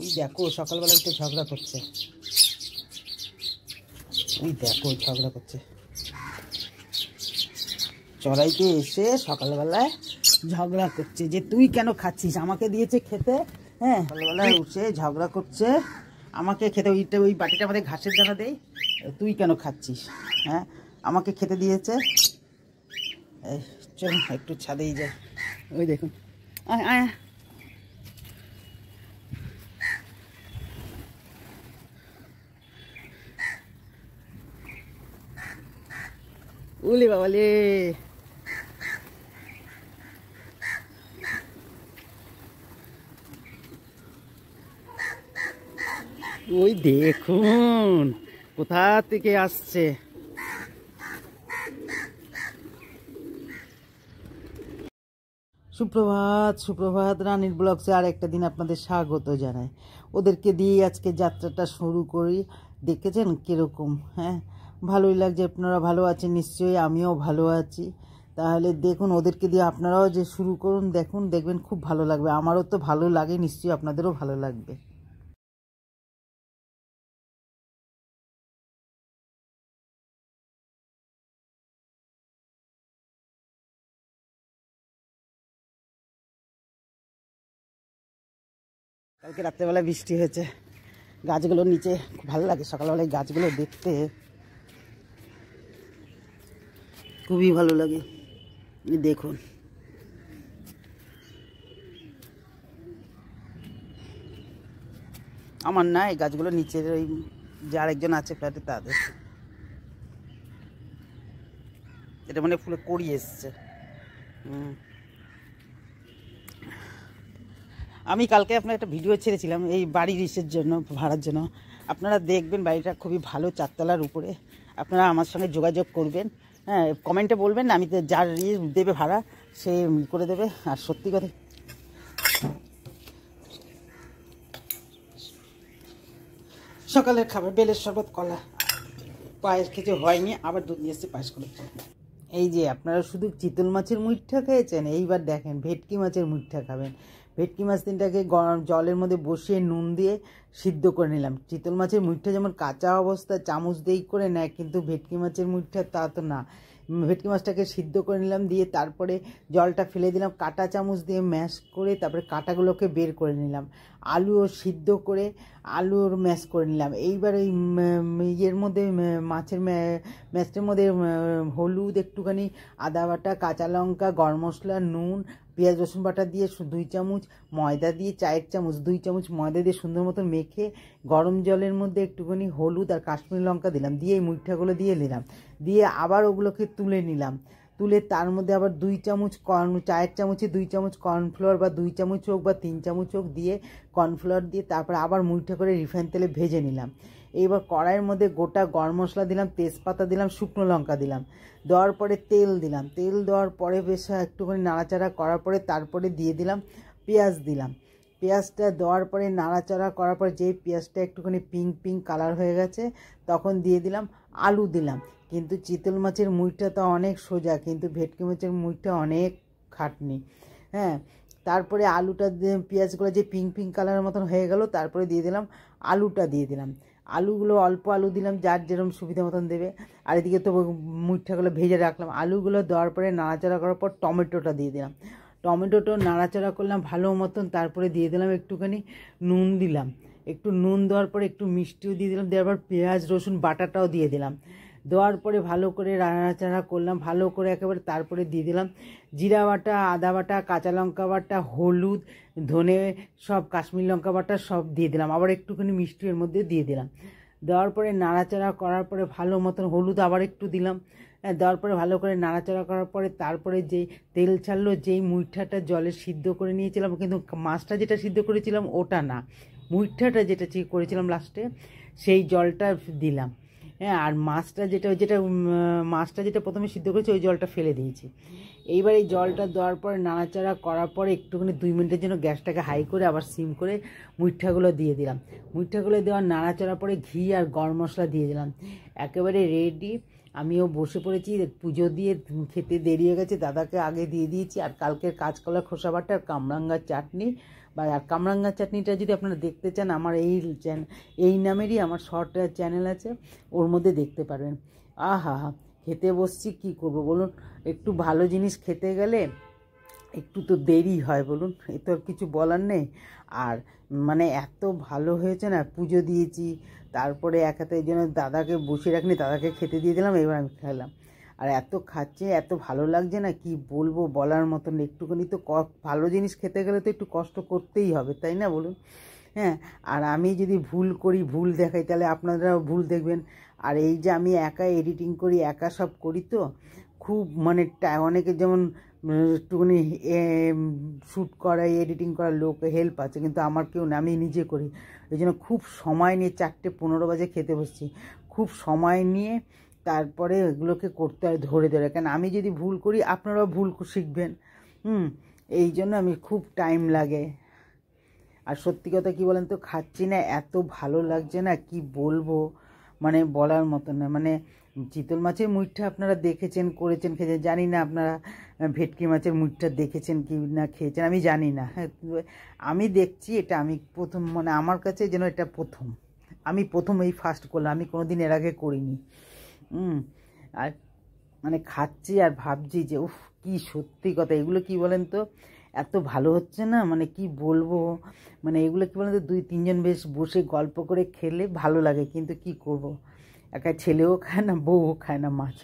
ওই দেখো সকালবেলা একটু ঝগড়া করছে, ওই দেখো ঝগড়া করছে। চড়াইতে এসে সকালবেলায় ঝগড়া করছে যে তুই কেন খাচ্ছিস, আমাকে দিয়েছে খেতে। হ্যাঁ, সকালবেলায় উঠে ঝগড়া করছে, আমাকে খেতে, ওই বাটিটা আমাদের ঘাসের দানা দেয়, তুই কেন খাচ্ছিস, হ্যাঁ আমাকে খেতে দিয়েছে। চল একটু ছাদেই যায়, ওই দেখুন। আয় আয়, উলে বাবালে, ওই দেখুন কোথা থেকে আসছে। সুপ্রভাত, সুপ্রভাত। রানীর ব্লগসে আর একটা দিন আপনাদের স্বাগত জানাই। ওদেরকে দিয়ে আজকে যাত্রাটা শুরু করি। দেখেছেন কীরকম, হ্যাঁ ভালোই লাগছে। আপনারা ভালো আছেন নিশ্চয়ই, আমিও ভালো আছি। তাহলে দেখুন ওদেরকে দিয়ে আপনারাও যে শুরু করুন, দেখুন দেখবেন খুব ভালো লাগবে। আমারও তো ভালো লাগে, নিশ্চয়ই আপনাদেরও ভালো লাগবে। কালকে রাত্রেবেলা বৃষ্টি হয়েছে, গাছগুলোর নিচে খুব ভালো লাগে সকালবেলায় গাছগুলো দেখতে, খুবই ভালো লাগে। দেখুন আমার না, এই গাছগুলো নিচের ওই যে আরেকজন আছে ফ্ল্যাটে তাদের, এটা মানে ফুলে কড়ি এসছে। আমি কালকে আপনার একটা ভিডিও ছেড়েছিলাম এই বাড়ির ইসের জন্য, ভাড়ার জন্য। আপনারা দেখবেন, বাড়িটা খুবই ভালো, 4 তলার উপরে। আপনারা আমার সঙ্গে যোগাযোগ করবেন, হ্যাঁ কমেন্টে বলবেন, আমি তো যার দেবে ভাড়া সে করে দেবে। আর সত্যি কথা, সকালের খাবার বেলের শরবত, কলা, পায়েস কিছু হয়নি, আবার দুধ নিয়ে এসে পায়েস করে। এই যে আপনারা শুধু চিতল মাছের মুইঠা খেয়েছেন, এইবার দেখেন ভেটকি মাছের মুইঠা খাবেন। ভেটকি মাছ 3টাকে জলের মধ্যে বসিয়ে নুন দিয়ে সিদ্ধ করে নিলাম। চিতল মাছের মুইঠা যেমন কাঁচা অবস্থায় চামচ দিয়েই করে নেয়, কিন্তু ভেটকি মাছের মুইঠা তা তো না। ভেটকি মাছটাকে সিদ্ধ করে নিলাম, দিয়ে তারপরে জলটা ফেলে দিলাম, কাঁটা চামচ দিয়ে ম্যাশ করে তারপরে কাঁটাগুলোকে বের করে নিলাম। আলুও সিদ্ধ করে আলুর ম্যাশ করে নিলাম। এইবার ওই ইয়ের মধ্যে মাছের ম্যাশটার মধ্যে হলুদ একটুখানি, আদা বাটা, কাঁচা লঙ্কা, গরম মশলা, নুন, পেঁয়াজ রসুন বাটা দিয়ে 2 চামচ, ময়দা দিয়ে 4 চামচ, 2 চামচ ময়দা দিয়ে সুন্দর মতো মেখে গরম জলের মধ্যে একটুখানি হলুদ আর কাশ্মীরি লঙ্কা দিলাম, দিয়ে এই মুইঠাগুলো দিয়ে নিলাম, দিয়ে আবার ওগুলোকে তুলে নিলাম। তুলে তার মধ্যে আবার 2 চামচ চায়ের চামচে 2 চামচ কর্নফ্লাওয়ার, বা 2 চামচ হোক বা 3 চামচ হোক দিয়ে কর্নফ্লাওয়ার দিয়ে তারপরে আবার মুইঠা করে রিফাইন তেলে ভেজে নিলাম। এইবার কড়াইয়ের মধ্যে গোটা গরম মশলা দিলাম, তেজপাতা দিলাম, শুকনো লঙ্কা দিলাম, দেওয়ার পরে তেল দিলাম। তেল দেওয়ার পরে বেশ একটুখানি নাড়াচাড়া করার পরে তারপরে দিয়ে দিলাম পেঁয়াজ দিলাম। পেঁয়াজটা দেওয়ার পরে নাড়াচাড়া করার পরে যেই পেঁয়াজটা একটুখানি পিঙ্ক পিঙ্ক কালার হয়ে গেছে তখন দিয়ে দিলাম আলু দিলাম। কিন্তু চিতল মাছের মুইঠা তো অনেক সোজা, কিন্তু ভেটকি মাছের মুইঠা অনেক খাটনি। হ্যাঁ, তারপরে আলুটা পেঁয়াজগুলো যে পিঙ্ক পিঙ্ক কালারের মতন হয়ে গেল, তারপরে দিয়ে দিলাম আলুটা দিয়ে দিলাম। আলুগুলো অল্প আলু দিলাম, যার যেরকম সুবিধা মতন দেবে। আর এদিকে তো মুইঠাগুলো ভেজে রাখলাম। আলুগুলো দেওয়ার পরে নাড়াচাড়া করার পর টমেটোটা দিয়ে দিলাম। টমেটোটা নাড়াচাড়া করলাম ভালো মতন, তারপরে দিয়ে দিলাম একটুখানি নুন দিলাম। একটু নুন দেওয়ার পরে একটু মিষ্টিও দিয়ে দিলাম, দেওয়ার পর পেঁয়াজ রসুন বাটাটাও দিয়ে দিলাম। দেওয়ার পরে ভালো করে নাড়াচাড়া করলাম ভালো করে একেবারে, তারপরে দিয়ে দিলাম জিরা বাটা, আদা বাটা, কাঁচা লঙ্কা বাটা, হলুদ, ধনে, সব কাশ্মীরি লঙ্কা বাটা সব দিয়ে দিলাম। আবার একটুখানি মিষ্টি এর মধ্যে দিয়ে দিলাম। দেওয়ার পরে নাড়াচাড়া করার পরে ভালো মতন হলুদ আবার একটু দিলাম। দেওয়ার পরে ভালো করে নাড়াচাড়া করার পরে তারপরে যেই তেল ছাড়লো, যেই মুইঠাটা জলে সিদ্ধ করে নিয়েছিলাম, কিন্তু মাছটা যেটা সিদ্ধ করেছিলাম ওটা না, মুইঠাটা যেটা করেছিলাম লাস্টে সেই জলটা দিলাম। হ্যাঁ, আর মাছটা যেটা প্রথমে সিদ্ধ করেছি ওই জলটা ফেলে দিয়েছি। এইবার এই জলটা দেওয়ার পরে নাড়াচাড়া করার পরে একটুখানি 2 মিনিটের জন্য গ্যাসটাকে হাই করে আবার সিম করে মুইঠাগুলো দিয়ে দিলাম। মুইঠাগুলো দেওয়ার নাড়াচাড়া পরে ঘি আর গরম মশলা দিয়ে দিলাম। একেবারে রেডি। আমিও বসে পড়েছি, পুজো দিয়ে খেতে দেরি হয়ে গেছে, দাদাকে আগে দিয়ে দিয়েছি। আর কালকের কাঁচকলা খোসা বাটা আর কামরাঙ্গার চাটনি বা আর কামরাঙ্গা চাটনিটা যদি আপনারা দেখতে চান, আমার এই নামেরই আমার শর্ট চ্যানেল আছে, ওর মধ্যে দেখতে পারবেন। আহা হা, খেতে বসছি, কি করব বলুন, একটু ভালো জিনিস খেতে গেলে একটু তো দেরি হয় বলুন, এ তো আর কিছু বলার নেই। আর মানে এত ভালো হয়েছে না, পুজো দিয়েছি, তারপরে এক হাতে এই জন্য দাদাকে বসিয়ে রাখনি, দাদাকে খেতে দিয়ে দিলাম, এবার আমি খেলাম। আর এত খাচ্ছে, এত ভালো লাগছে না, কি বলবো, বলার মতন। একটুখানি তো ভালো জিনিস খেতে গেলে তো একটু কষ্ট করতেই হবে, তাই না বলুন? হ্যাঁ, আর আমি যদি ভুল করি, ভুল দেখাই, তাহলে আপনারাও ভুল দেখবেন। আর এই যে আমি একা এডিটিং করি, একা সব করি, তো খুব মানে অনেকে যেমন একটুখানি শ্যুট করা, এডিটিং করার লোক হেল্প আছে, কিন্তু আমার কেউ না, আমি নিজে করি। এই জন্য খুব সময় নিয়ে 4:15 বাজে খেতে বসছি, খুব সময় নিয়ে তারপরে এগুলোকে করতে হয় ধরে ধরে, কেন আমি যদি ভুল করি আপনারাও ভুল শিখবেন। এই জন্য আমি খুব টাইম লাগে। আর সত্যি কথা কী বলেন তো, খাচ্ছি না, এত ভালো লাগছে না, কি বলবো, মানে বলার মতো না। মানে চিতল মাছের মুইঠটা আপনারা দেখেছেন, করেছেন, খেয়েছেন, জানি না আপনারা ভেটকি মাছের মুইঠটা দেখেছেন কি না খেয়েছেন, আমি জানি না। হ্যাঁ, আমি দেখছি, এটা আমি প্রথম, মানে আমার কাছে যেন এটা প্রথম, আমি প্রথম এই ফার্স্ট করলাম, আমি কোনো দিন এর আগে করিনি। আর মানে খাচ্ছি আর ভাবছি যে উফ, কি সত্যি কথা, এগুলো কি বলেন তো, এত ভালো হচ্ছে না, মানে কি বলবো, মানে এগুলো কি বলেন তো, 2-3 জন বেশ বসে গল্প করে খেলে ভালো লাগে, কিন্তু কি করব, একা ছেলেও খায় না, বউও খায় না মাছ।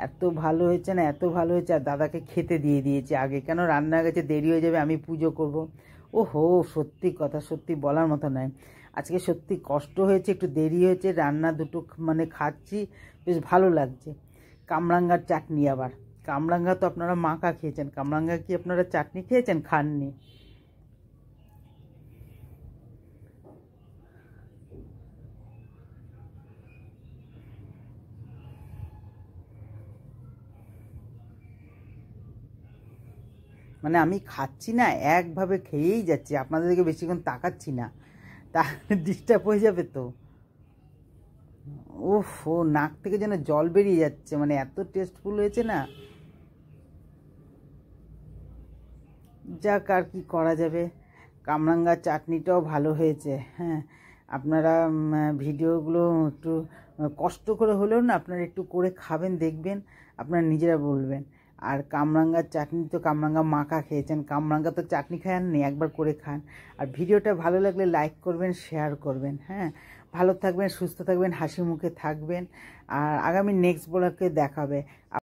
এত ভালো হয়েছে না, এত ভালো হয়েছে। আর দাদাকে খেতে দিয়ে দিয়েছি আগে, কেন রান্না গেছে, দেরি হয়ে যাবে, আমি পুজো করব। ও হো, সত্যি কথা, সত্যি বলার মতো নয়, আজকে সত্যি কষ্ট হয়েছে, একটু দেরি হয়েছে, রান্না দুটো মানে খাচ্ছি, বেশ ভালো লাগছে। কামরাঙ্গার চাটনি, আবার কামরাঙ্গা তো আপনারা মাখা খেয়েছেন, কামরাঙ্গা কি আপনারা চাটনি খেয়েছেন? খাননি? মানে আমি খাচ্ছি না, একভাবে খেয়েই যাচ্ছি, আপনাদেরকে বেশিক্ষণ তাকাচ্ছি না, তাহলে ডিস্টার্ব হয়ে যাবে তো। উফ, ও নাক থেকে যেন জল বেরিয়ে যাচ্ছে, মানে এত টেস্টফুল হয়েছে না। যাক, আর কি করা যাবে, কামরাঙ্গার চাটনিটাও ভালো হয়েছে। হ্যাঁ, আপনারা ভিডিওগুলো একটু কষ্ট করে হলেও না, আপনারা একটু করে খাবেন, দেখবেন, আপনারা নিজেরা বলবেন। আর কামরাঙ্গার চাটনি তো কামরাঙ্গা মাখা খেয়েছেন, কামরাঙ্গা তো চাটনি খাননি, একবার করে খান। আর ভিডিওটা ভালো লাগলে লাইক করবেন, শেয়ার করবেন। হ্যাঁ, ভালো থাকবেন, সুস্থ থাকবেন, হাসি মুখে থাকবেন। আর আগামী নেক্সট ব্লগে দেখাবে।